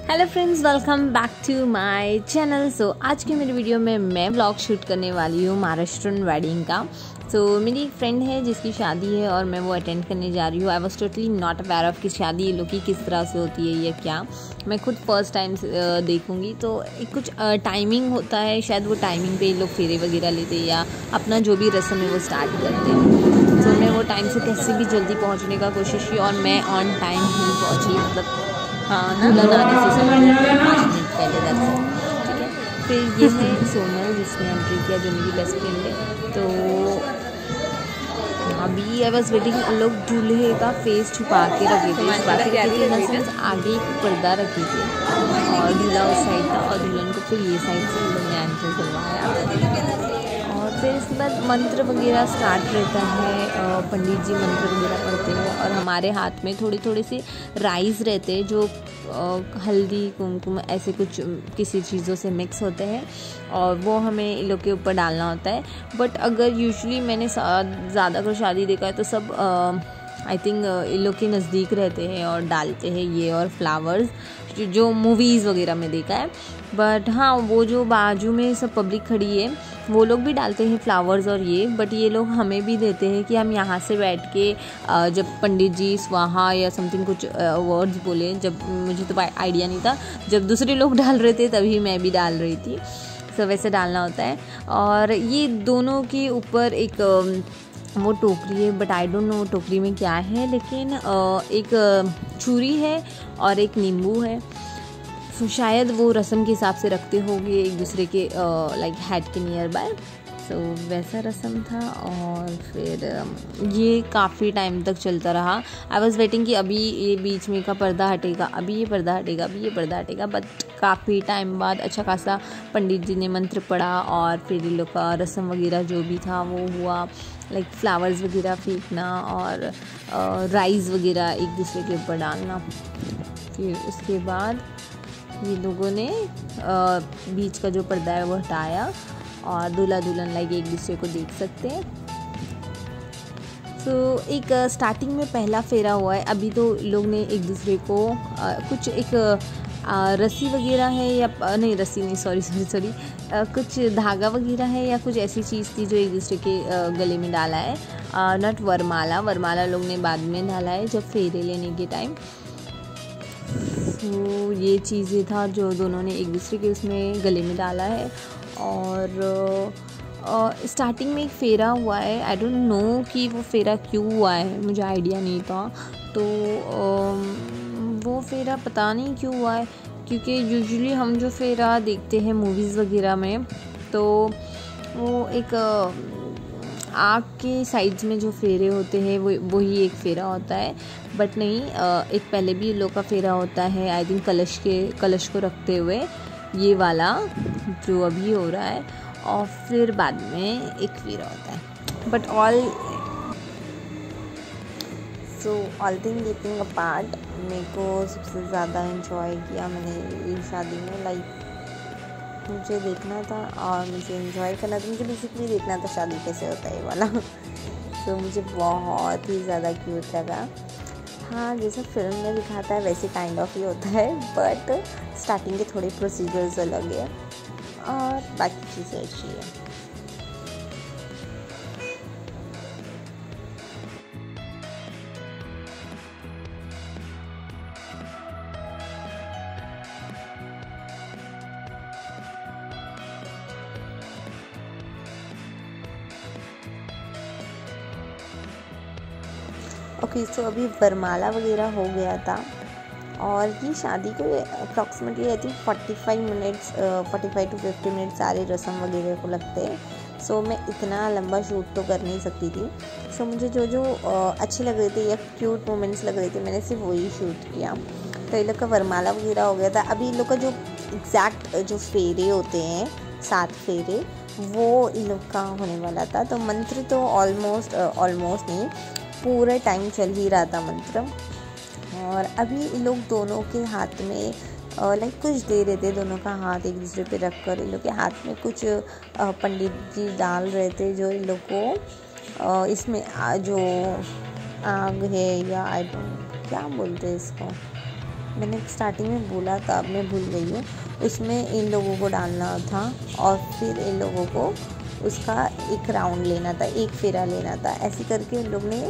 Hello friends, welcome back to my channel. So आज की मेरी वीडियो में मैं व्लॉग शूट करने वाली हूँ महाराष्ट्रन वेडिंग का। मेरी एक फ्रेंड है जिसकी शादी है और मैं वो अटेंड करने जा रही हूँ। I was totally not aware of कि शादी ये लोग की किस तरह से होती है या क्या। मैं खुद फर्स्ट टाइम देखूँगी। तो एक कुछ टाइमिंग होता है, शायद वो टाइमिंग पे ये लोग फेरे वगैरह लेते हैं या अपना जो भी रस्म है वो स्टार्ट करते हैं। तो मैं वो टाइम से कैसे भी जल्दी पहुँचने का कोशिश की और मैं ऑन टाइम ही पहुँची। मतलब दुल्हन आने से 5 मिनट पहले दरअसल, ठीक है। फिर ये है सोनल जिसने एंट्री किया, जो मेरी बेस्ट फ्रेंड है। तो अभी आई वॉज वेटिंग। लोग दूल्हे का फेस छुपा के रखे थे, आगे एक पर्दा रखे थे और दूल्हा उस साइड था और दुल्हन को फिर ये साइड से लोग ने एंट्री करवाया। और फिर इसके बाद मंत्र वगैरह स्टार्ट रहता है, पंडित जी मंत्र वगैरह पढ़ते हैं और हमारे हाथ में थोड़े थोड़े से राइस रहते हैं जो हल्दी कुमकुम ऐसे कुछ किसी चीज़ों से मिक्स होते हैं और वो हमें इन लोग के ऊपर डालना होता है। बट अगर यूजुअली मैंने ज़्यादा कर शादी देखा है तो सब आई थिंक इन लोग के नज़दीक रहते हैं और डालते हैं ये और फ्लावर्स, जो मूवीज़ वगैरह में देखा है। बट हाँ, वो जो बाजू में सब पब्लिक खड़ी है वो लोग भी डालते हैं फ्लावर्स और ये। बट ये लोग हमें भी देते हैं कि हम यहाँ से बैठ के जब पंडित जी स्वाहा या समथिंग कुछ वर्ड्स बोले, जब मुझे तो आइडिया नहीं था, जब दूसरे लोग डाल रहे थे तभी मैं भी डाल रही थी। सब वैसे डालना होता है। और ये दोनों के ऊपर एक वो टोकरी है, बट आई डोंट नो टोकरी में क्या है, लेकिन एक छुरी है और एक नींबू है। तो शायद वो रस्म के हिसाब से रखते होंगे एक दूसरे के लाइक हेड के नियर बाय। वैसा रस्म था। और फिर ये काफ़ी टाइम तक चलता रहा। आई वॉज वेटिंग कि अभी ये बीच में का पर्दा हटेगा, अभी ये पर्दा हटेगा, अभी ये पर्दा हटेगा। बट काफ़ी टाइम बाद अच्छा खासा पंडित जी ने मंत्र पढ़ा और फिर ये लोग का रस्म वगैरह जो भी था वो हुआ, लाइक फ्लावर्स वगैरह फेंकना और राइस वगैरह एक दूसरे के ऊपर डालना। फिर उसके बाद ये लोगों ने बीच का जो पर्दा है वो हटाया और दूल्हा दुल्हन लाइक एक दूसरे को देख सकते हैं। एक स्टार्टिंग में पहला फेरा हुआ है। अभी तो लोग ने एक दूसरे को कुछ एक रस्सी वगैरह है या नहीं, रस्सी नहीं, सॉरी कुछ धागा वगैरह है या कुछ ऐसी चीज़ थी जो एक दूसरे के गले में डाला है। नॉट वरमाला लोग ने बाद में डाला है जब फेरे लेने के टाइम। ये चीज़ें था जो दोनों ने एक दूसरे के उसमें गले में डाला है। और स्टार्टिंग में एक फेरा हुआ है। आई डोंट नो कि वो फेरा क्यों हुआ है, मुझे आइडिया नहीं था। तो वो फेरा पता नहीं क्यों हुआ है, क्योंकि यूजुअली हम जो फेरा देखते हैं मूवीज़ वगैरह में तो वो एक आँख के साइड्स में जो फेरे होते हैं वही एक फेरा होता है। बट नहीं, एक पहले भी लोग का फेरा होता है, आई थिंक कलश को रखते हुए, ये वाला जो अभी हो रहा है, और फिर बाद में एक फेरा होता है। But all thing keeping apart, मेरे को सबसे ज़्यादा एंजॉय किया मैंने ये शादी में। लाइक मुझे देखना था और मुझे एंजॉय करना था, मुझे बेसिकली देखना था शादी कैसे होता है ये वाला। मुझे बहुत ही ज़्यादा क्यूट लगा। हाँ, जैसा फिल्म में दिखाता है वैसे काइंड ऑफ ही होता है, बट स्टार्टिंग के थोड़े प्रोसीजर्स अलग है और बाकी चीज़ें अच्छी है। ओके, सो अभी वरमाला वगैरह हो गया था और ये शादी को approximately I think 45 to 50 minute सारे रस्म वगैरह को लगते हैं। मैं इतना लंबा शूट तो कर नहीं सकती थी। मुझे जो अच्छे लग रहे थे या क्यूट मोमेंट्स लग रहे थे मैंने सिर्फ वही शूट किया। तो इन लोग का वरमाला वगैरह हो गया था। अभी इन लोग का जो एग्जैक्ट जो फेरे होते हैं 7 फेरे, वो इन लोग का होने वाला था। तो मंत्र तो ऑलमोस्ट नहीं, पूरे टाइम चल ही रहा था मंत्र। और अभी इन लोग दोनों के हाथ में लाइक कुछ दे रहे थे, दोनों का हाथ एक दूसरे पे रख कर इन लोग के हाथ में कुछ पंडित जी डाल रहे थे, जो इन लोग को इसमें जो आग है या आई डोंट क्या बोलते हैं इसको, मैंने स्टार्टिंग में बोला था, मैं भूल गई हूँ, उसमें इन लोगों को डालना था और फिर इन लोगों को उसका एक राउंड लेना था, एक फेरा लेना था। ऐसे करके इन लोग ने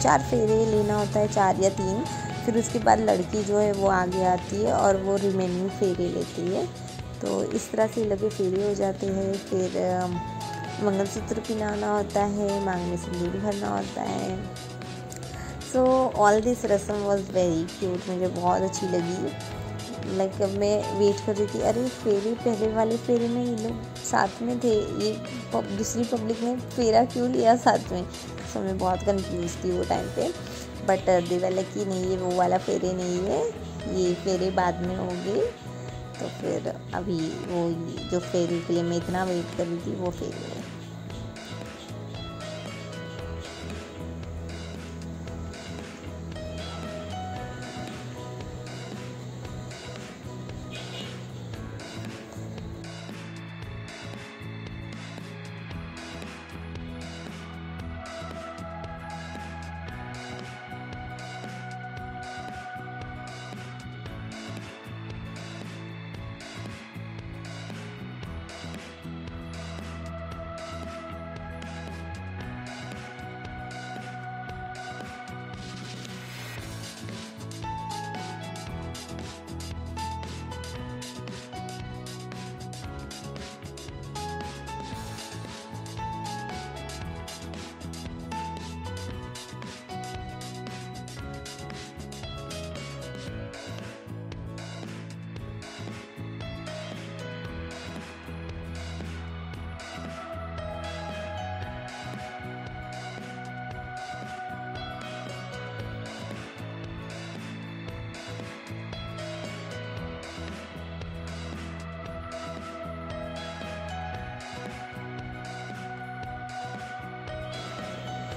4 फेरे लेना होता है, 4 या 3। फिर उसके बाद लड़की जो है वो आगे आती है और वो रिमेनिंग फेरे लेती है। तो इस तरह से लगे फेरे हो जाते हैं। फिर मंगलसूत्र पहनाना होता है, मांग में सिंदूर भरना होता है। सो ऑल दिस रस्म वॉज वेरी क्यूट, मुझे बहुत अच्छी लगी। लाइक मैं वेट कर रही थी, अरे फेरे पहले वाले फेरे में ये लोग साथ में थे, ये दूसरी पब्लिक ने फेरा क्यों लिया साथ में। सो मैं बहुत कंफ्यूज थी वो टाइम पे। बट दे लकी नहीं, ये वो वाला फेरे नहीं है, ये फेरे बाद में होंगे। तो फिर अभी वो जो फेरे के लिए मैं इतना वेट कर रही थी वो फेरे है।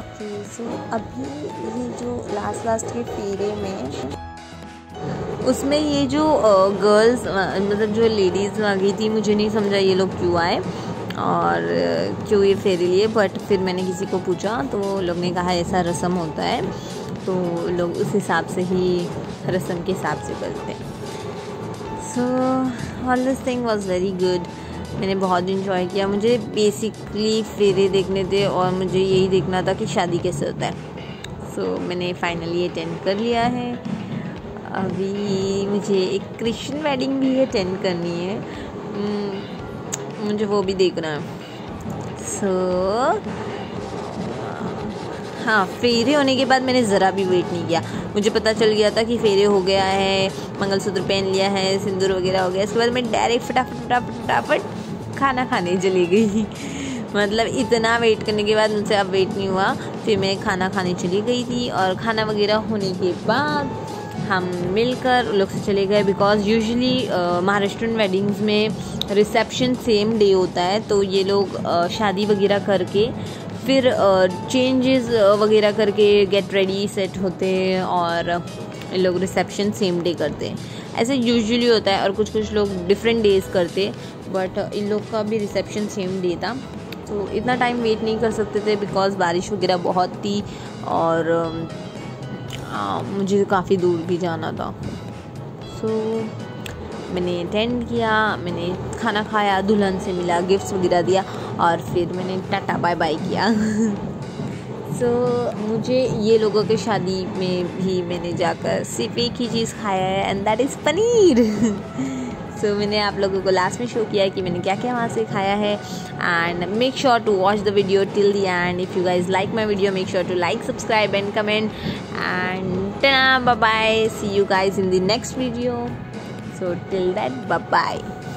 ओके, सो अभी ये जो लास्ट के फेरे में उसमें ये जो गर्ल्स मतलब जो लेडीज़ आ गई थी, मुझे नहीं समझा ये लोग क्यों आए और क्यों ये फेरे लिए। बट फिर मैंने किसी को पूछा तो लोग ने कहा ऐसा रस्म होता है, तो लोग उस हिसाब से ही रस्म के हिसाब से करते हैं। So all this thing was very good, मैंने बहुत इन्जॉय किया। मुझे बेसिकली फेरे देखने थे और मुझे यही देखना था कि शादी कैसे होता है। सो मैंने फाइनली अटेंड कर लिया है। अभी मुझे एक क्रिश्चियन वेडिंग भी अटेंड करनी है, मुझे वो भी देखना है। सो हाँ, फेरे होने के बाद मैंने ज़रा भी वेट नहीं किया। मुझे पता चल गया था कि फेरे हो गया है, मंगलसूत्र पहन लिया है, सिंदूर वगैरह हो गया। इसके बाद मैं डायरेक्ट फटाफट खाना खाने चली गई। मतलब इतना वेट करने के बाद मुझसे अब वेट नहीं हुआ, फिर मैं खाना खाने चली गई थी। और खाना वगैरह होने के बाद हम मिलकर लोग से चले गए, बिकॉज यूजुअली महाराष्ट्रियन वेडिंग्स में रिसेप्शन सेम डे होता है। तो ये लोग शादी वगैरह करके फिर चेंजेस वगैरह करके गेट रेडी सेट होते हैं और इन लोग रिसेप्शन सेम डे करते हैं। ऐसे यूजुअली होता है और कुछ लोग डिफरेंट डेज करते, बट इन लोग का भी रिसेप्शन सेम डे था। तो इतना टाइम वेट नहीं कर सकते थे बिकॉज बारिश वगैरह बहुत थी और मुझे काफ़ी दूर भी जाना था। सो मैंने अटेंड किया, मैंने खाना खाया, दुल्हन से मिला, गिफ्ट्स वगैरह दिया और फिर मैंने टाटा बाय बाय किया। सो मुझे ये लोगों के शादी में भी मैंने जाकर सिर्फ एक ही चीज़ खाया है एंड दैट इज़ पनीर। सो मैंने आप लोगों को लास्ट में शो किया है कि मैंने क्या क्या वहाँ से खाया है। And make sure to watch the video till the end. If you guys like my video, make sure to like, subscribe and comment and bye bye. See you guys in the next video. So till then, bye bye.